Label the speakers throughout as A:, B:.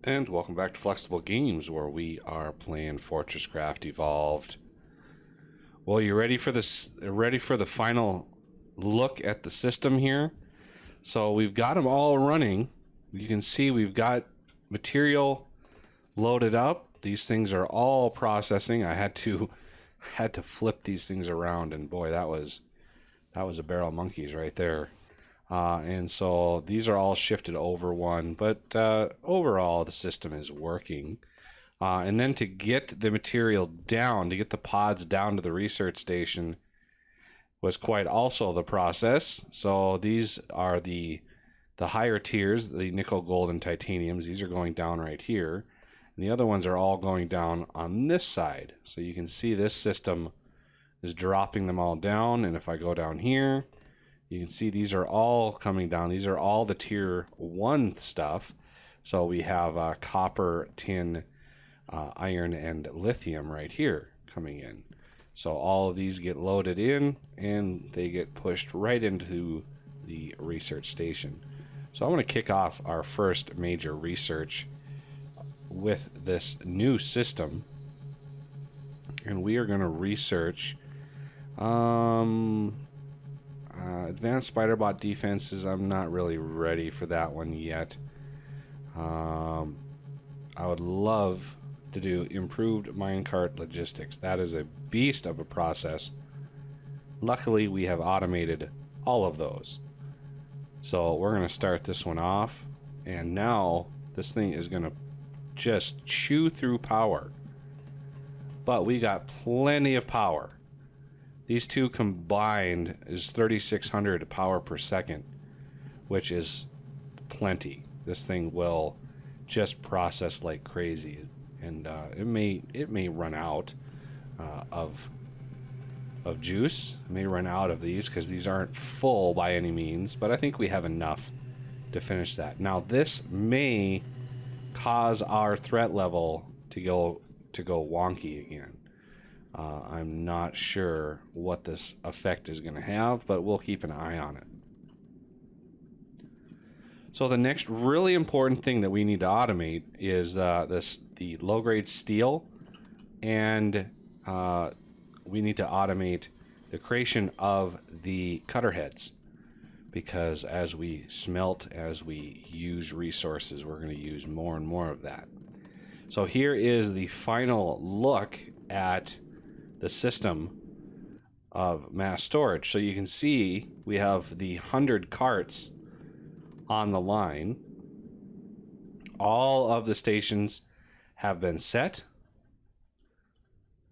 A: And welcome back to Flexible Games, where we are playing FortressCraft Evolved. Well, you ready for this? Ready for the final look at the system here? So we've got them all running. You can see we've got material loaded up. These things are all processing. I had to flip these things around, and boy, that was a barrel of monkeys right there. And so these are all shifted over one, but overall the system is working. And then to get the material down, to get the pods down to the research station was quite also the process. So these are the higher tiers, the nickel, gold, and titaniums. These are going down right here. And the other ones are all going down on this side. So you can see this system is dropping them all down. And if I go down here, you can see these are all coming down. These are all the tier 1 stuff. So we have copper, tin, iron, and lithium right here coming in. So all of these get loaded in and they get pushed right into the research station. So I'm going to kick off our first major research with this new system. And we are going to research advanced spider-bot defenses. I'm not really ready for that one yet. I would love to do improved minecart logistics. That is a beast of a process. Luckily, we have automated all of those. So we're going to start this one off. And now this thing is going to just chew through power. But we got plenty of power. These two combined is 3,600 power per second, which is plenty. This thing will just process like crazy, and it may run out of juice. It may run out of these because these aren't full by any means, but I think we have enough to finish that. Now this may cause our threat level to go wonky again. I'm not sure what this effect is going to have, but we'll keep an eye on it. So the next really important thing that we need to automate is the low-grade steel, and we need to automate the creation of the cutter heads, because as we smelt, as we use resources, we're going to use more and more of that. So here is the final look at the system of mass storage. So you can see we have the 100 carts on the line. All of the stations have been set.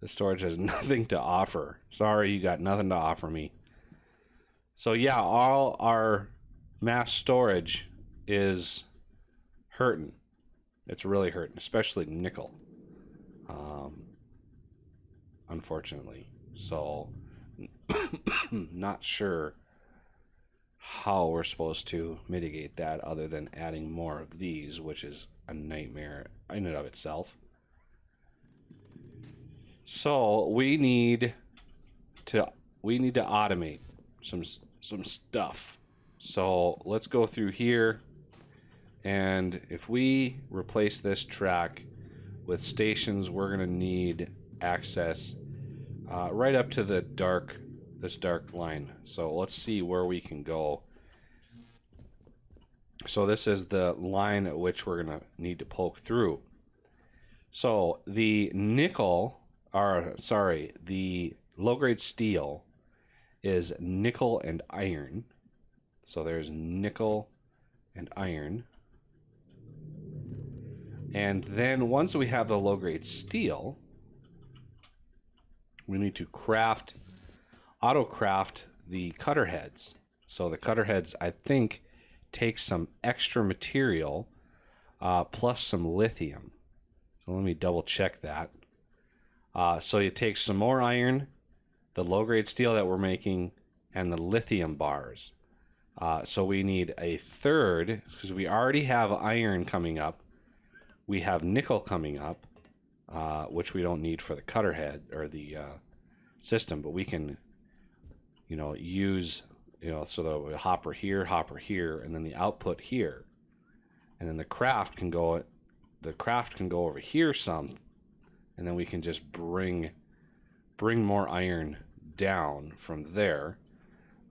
A: The storage has nothing to offer. Sorry, you got nothing to offer me. So yeah, all our mass storage is hurting. It's really hurting, especially nickel. Unfortunately. So not sure how we're supposed to mitigate that other than adding more of these, which is a nightmare in and of itself. So we need to automate some stuff. So let's go through here, and if we replace this track with stations, we're going to need access right up to this dark line. So let's see where we can go. So this is the line at which we're going to need to poke through. So the the low-grade steel is nickel and iron. So there's nickel and iron. And then once we have the low-grade steel, we need to auto-craft the cutter heads. So the cutter heads, I think, take some extra material plus some lithium. So let me double check that. So you take some more iron, the low-grade steel that we're making, and the lithium bars. So we need a third, because we already have iron coming up. We have nickel coming up, which we don't need for the cutter head or the system, but we can, use, so the hopper here, and then the output here, and then the craft can go the craft can go over here some, and then we can just bring more iron down from there,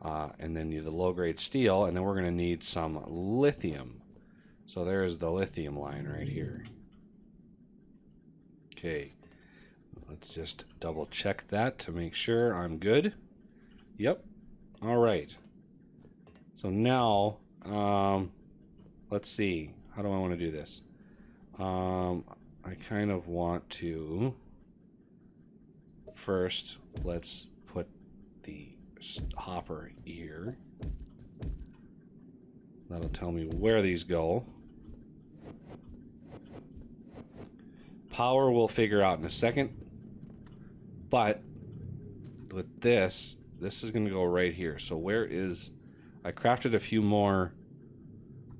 A: and then the low-grade steel, and then we're going to need some lithium. So there's the lithium line right here. Okay, let's just double check that to make sure I'm good. Yep. All right. So now, let's see. How do I want to do this? I kind of want to first, let's put the hopper here. That'll tell me where these go. Power we'll figure out in a second. But with this is going to go right here. So where is... I crafted a few more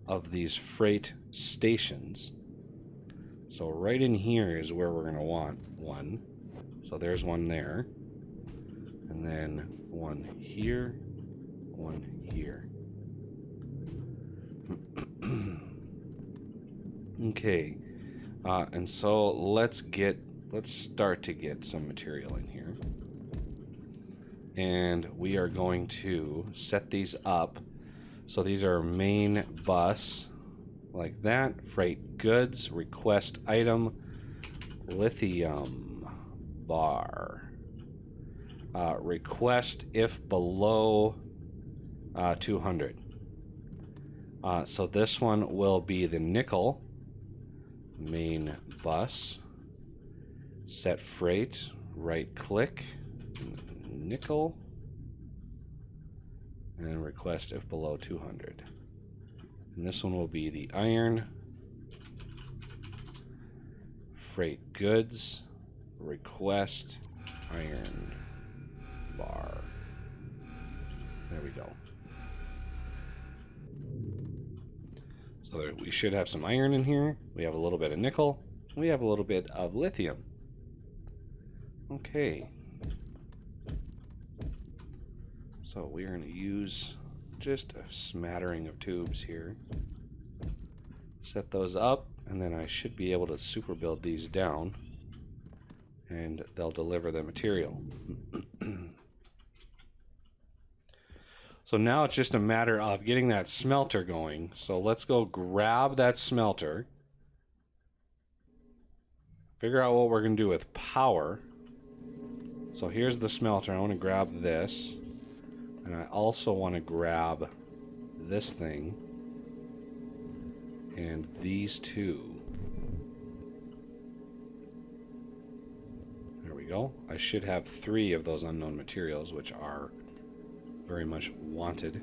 A: of these freight stations. So right in here is where we're going to want one. So there's one there. And then one here. One here. Okay. And so let's start to get some material in here. And we are going to set these up. So these are main bus, like that. Freight goods, request item, lithium bar. Request if below 200. So this one will be the nickel main bus. Set freight, right click, nickel, and request if below 200. And this one will be the iron, freight goods, request iron bar. There we go. So there, we should have some iron in here. We have a little bit of nickel. We have a little bit of lithium. Okay. So we're going to use just a smattering of tubes here. Set those up, and then I should be able to super build these down, and they'll deliver the material. So now it's just a matter of getting that smelter going. So let's go grab that smelter. Figure out what we're going to do with power. So here's the smelter. I want to grab this. And I also want to grab this thing. And these two. There we go. I should have 3 of those unknown materials, which are very much wanted.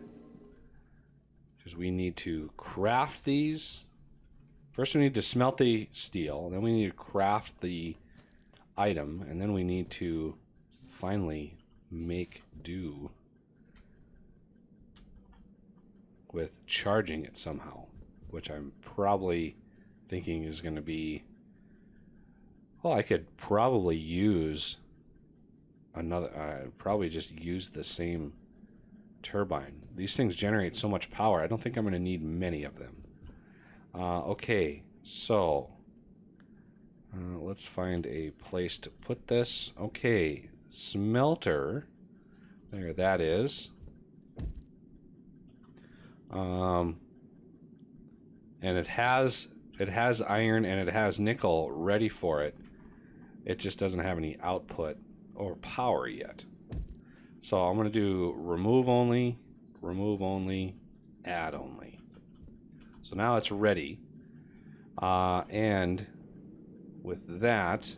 A: Because we need to craft these. First we need to smelt the steel. Then we need to craft the item. And then we need to finally make do with charging it somehow, which I'm probably thinking is going to be, well, I could probably use another, probably just use the same turbine. These things generate so much power, I don't think I'm going to need many of them. Okay, so let's find a place to put this. Okay, smelter, there that is. And it has iron and it has nickel ready for it. It just doesn't have any output or power yet. So I'm going to do remove only, add only. So now it's ready. And with that,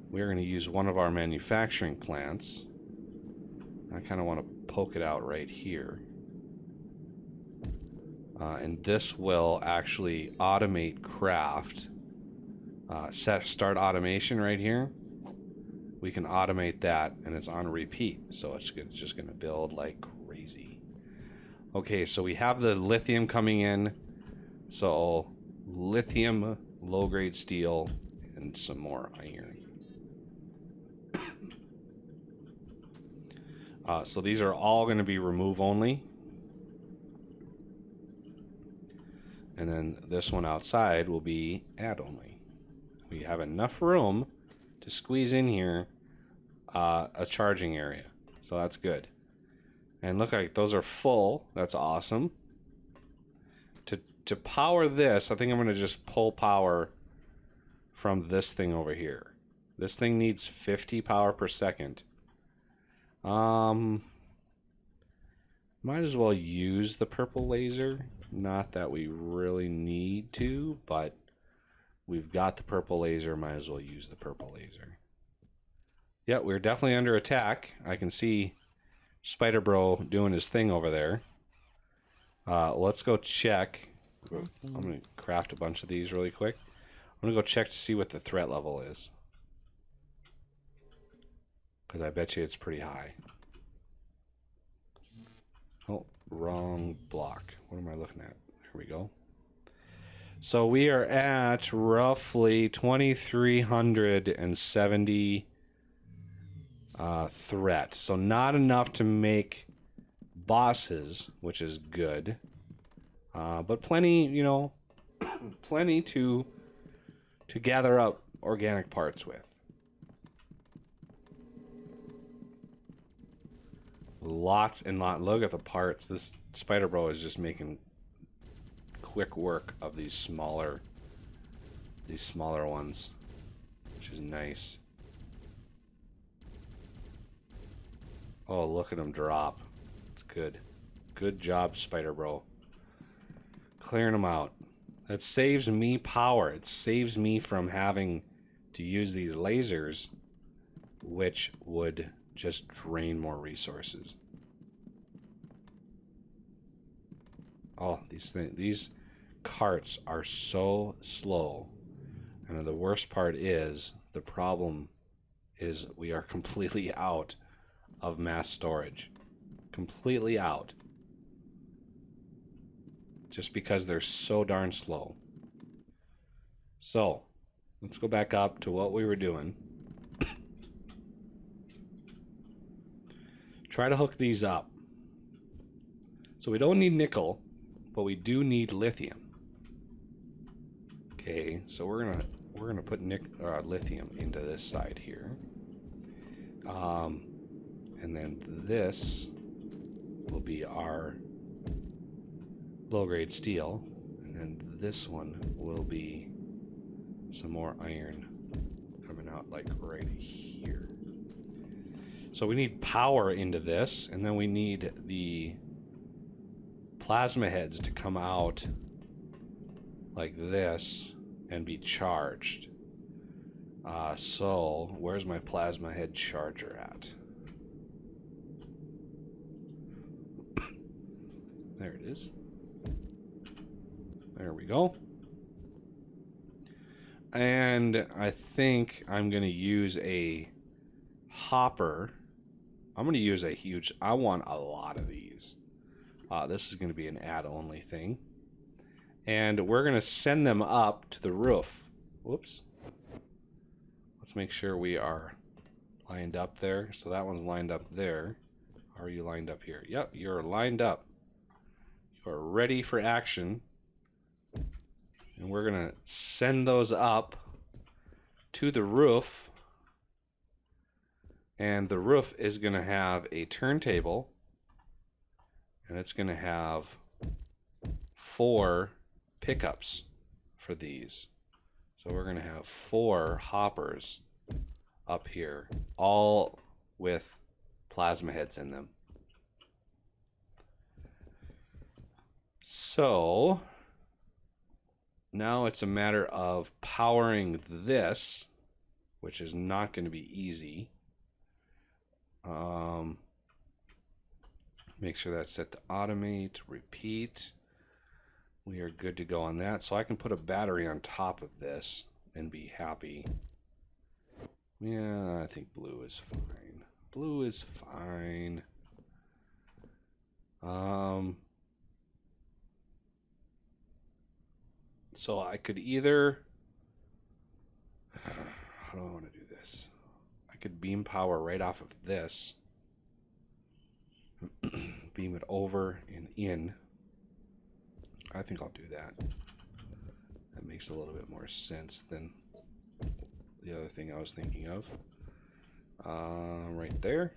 A: we're going to use one of our manufacturing plants. I kind of want to poke it out right here. And this will actually automate craft. Start automation right here. We can automate that, and it's on repeat. So it's just going to build like crazy. Okay, so we have the lithium coming in. So lithium, low-grade steel, and some more iron. So these are all going to be remove only. And then this one outside will be add only. We have enough room to squeeze in here a charging area. So that's good. And look like those are full. That's awesome. To power this, I think I'm going to just pull power from this thing over here. This thing needs 50 power per second. Might as well use the purple laser. Not that we really need to, but we've got the purple laser. Might as well use the purple laser. Yeah, we're definitely under attack. I can see Spider Bro doing his thing over there. Let's go check. I'm going to craft a bunch of these really quick. I'm going to go check to see what the threat level is. Because I bet you it's pretty high. Oh, wrong block. What am I looking at? Here we go. So we are at roughly 2,370 threat. So not enough to make bosses, which is good. But plenty, you know, plenty to gather up organic parts with. Lots and lots. Look at the parts. This Spider Bro is just making quick work of these smaller ones, which is nice. Oh, look at them drop. It's good. Good job, Spider Bro. Clearing them out. That saves me power. It saves me from having to use these lasers, which would just drain more resources. Oh, these carts are so slow. And the worst part is, the problem is we are completely out of mass storage. Completely out. Just because they're so darn slow. So, let's go back up to what we were doing. Try to hook these up. So we don't need nickel, but we do need lithium. Okay, so we're gonna put lithium into this side here. And then this will be our low-grade steel, and then this one will be some more iron coming out like right here. So we need power into this, and then we need the plasma heads to come out like this and be charged. So where's my plasma head charger at? There it is. There we go. And I think I'm going to use a hopper. I'm going to use a huge... I want a lot of these. This is going to be an add-only thing. And we're going to send them up to the roof. Whoops. Let's make sure we are lined up there. So that one's lined up there. Are you lined up here? Yep, you're lined up. You're ready for action. And we're going to send those up to the roof. And the roof is going to have a turntable. And it's going to have 4 pickups for these. So we're going to have 4 hoppers up here, all with plasma heads in them. So now it's a matter of powering this, which is not going to be easy. Make sure that's set to automate, repeat. We are good to go on that. So I can put a battery on top of this and be happy. Yeah, I think blue is fine. Blue is fine. So I could either... How do I want to do this? I could beam power right off of this. Beam it over and in. I think I'll do that. That makes a little bit more sense than the other thing I was thinking of. Right there.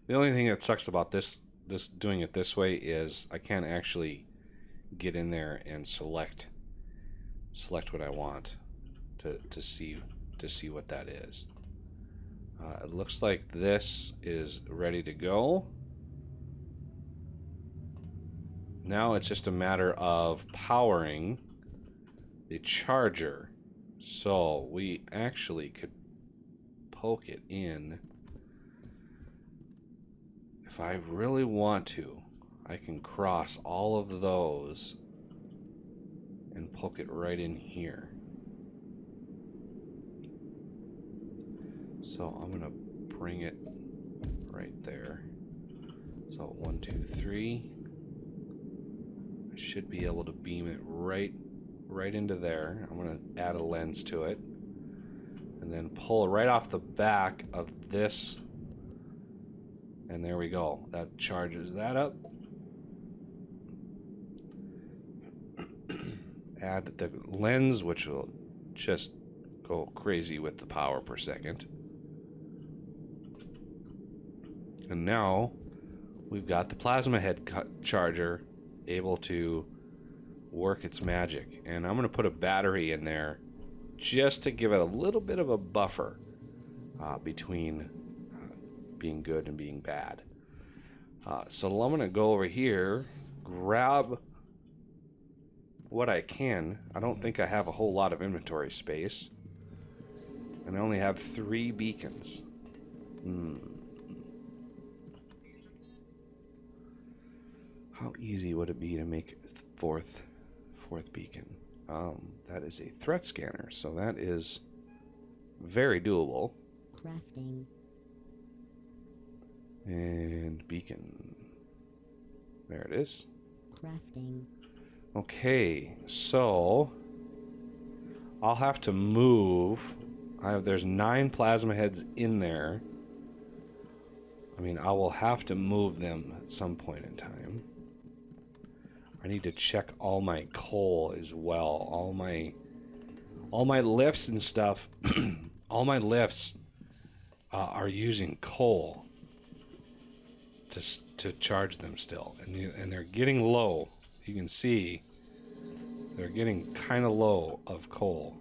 A: The only thing that sucks about this doing it this way is I can't actually get in there and select what I want to see what that is. It looks like this is ready to go. Now it's just a matter of powering the charger. So we actually could poke it in. If I really want to, I can cross all of those and poke it right in here. So I'm gonna bring it right there. So 1, 2, 3. I should be able to beam it right into there. I'm gonna add a lens to it, and then pull right off the back of this. And there we go. That charges that up. Add the lens, which will just go crazy with the power per second. And now we've got the plasma head charger able to work its magic. And I'm going to put a battery in there just to give it a little bit of a buffer between being good and being bad. So I'm going to go over here, grab what I can. I don't think I have a whole lot of inventory space. And I only have 3 beacons. How easy would it be to make a fourth beacon? That is a threat scanner, so that is very doable.
B: Crafting.
A: And beacon. There it is.
B: Crafting.
A: Okay, so I'll have to move. There's 9 plasma heads in there. I mean, I will have to move them at some point in time. I need to check all my coal as well. All my lifts and stuff. All my lifts are using coal to charge them still, and they're getting low. You can see they're getting kind of low of coal.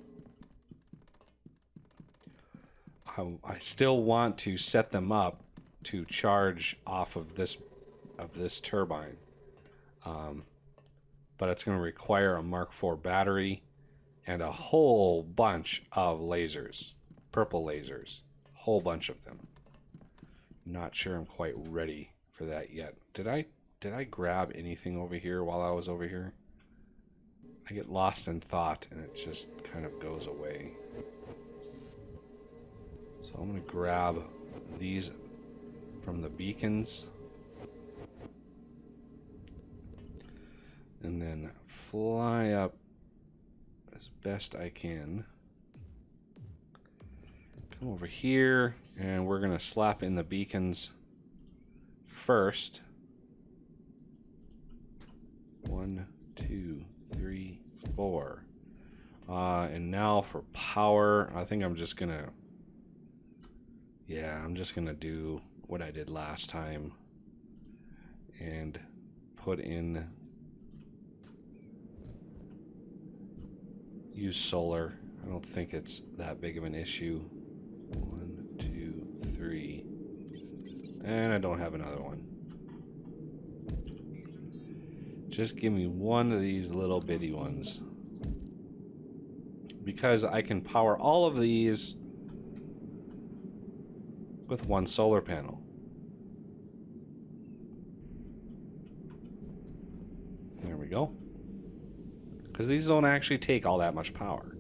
A: I still want to set them up to charge off of this turbine, but it's going to require a Mark IV battery and a whole bunch of lasers, purple lasers, whole bunch of them. Not sure I'm quite ready for that yet. Did I grab anything over here while I was over here? I get lost in thought and it just kind of goes away. So I'm going to grab these from the beacons and then fly up as best I can. Come over here and we're going to slap in the beacons first. 1, 2, 3, 4. And now for power, I think I'm just gonna do what I did last time and put in, use solar. I don't think it's that big of an issue. 1, 2, 3, and I don't have another one. Just give me one of these little bitty ones, because I can power all of these with one solar panel. There we go. Because these don't actually take all that much power.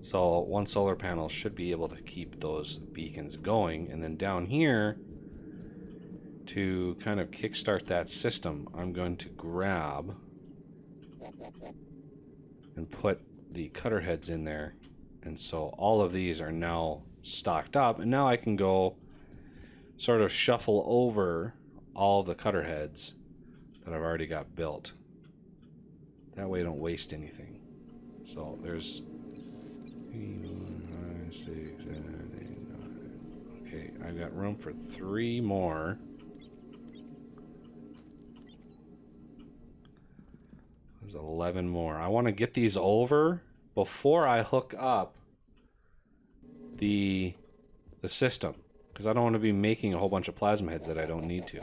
A: So one solar panel should be able to keep those beacons going. And then down here, to kind of kickstart that system, I'm going to grab and put the cutter heads in there. And so all of these are now stocked up, and now I can go sort of shuffle over all the cutter heads that I've already got built. That way I don't waste anything. So there's 5, 6, 7, 8, 9. Okay, I've got room for 3 more. There's 11 more. I want to get these over before I hook up the system, because I don't want to be making a whole bunch of plasma heads that I don't need to.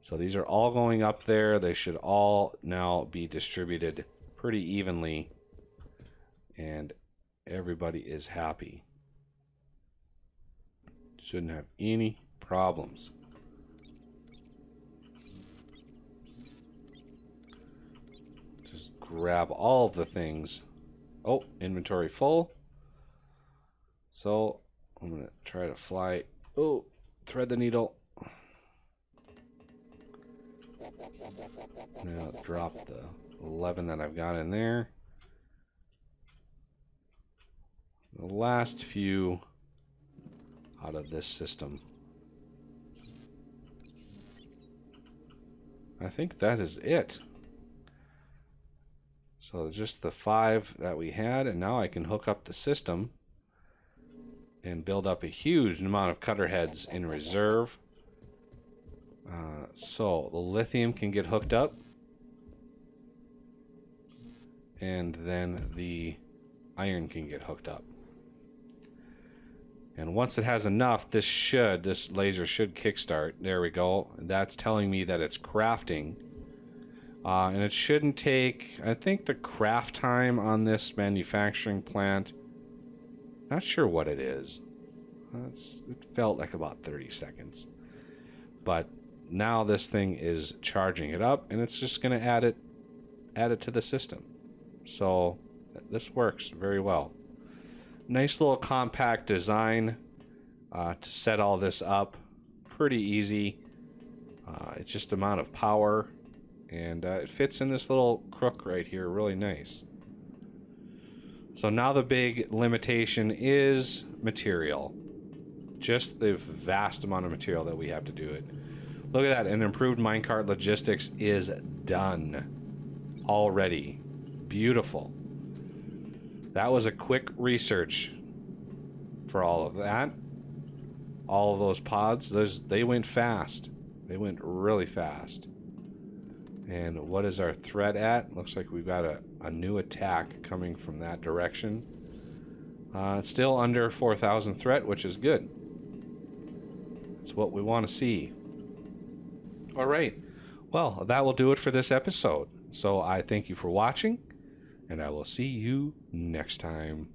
A: So these are all going up there. They should all now be distributed pretty evenly, and everybody is happy. Shouldn't have any problems. Just grab all of the things. Oh, inventory full. So I'm gonna try to fly. Oh, thread the needle. Now drop the 11 that I've got in there. The last few out of this system. I think that is it. So just the 5 that we had, and now I can hook up the system and build up a huge amount of cutter heads in reserve. So the lithium can get hooked up, and then the iron can get hooked up. And once it has enough, this laser should kickstart. There we go. That's telling me that it's crafting. And it shouldn't take, I think the craft time on this manufacturing plant, not sure what it is. It felt like about 30 seconds. But now this thing is charging it up, and it's just going to add it to the system. So this works very well. Nice little compact design to set all this up. Pretty easy. It's just amount of power, and it fits in this little crook right here really nice. So now the big limitation is material. Just the vast amount of material that we have to do it. Look at that, an improved minecart logistics is done already. Beautiful. That was a quick research for all of that. All of those pods, they went fast. They went really fast. And what is our threat at? Looks like we've got a new attack coming from that direction. It's still under 4,000 threat, which is good. It's what we want to see. All right. Well, that will do it for this episode. So I thank you for watching, and I will see you next time.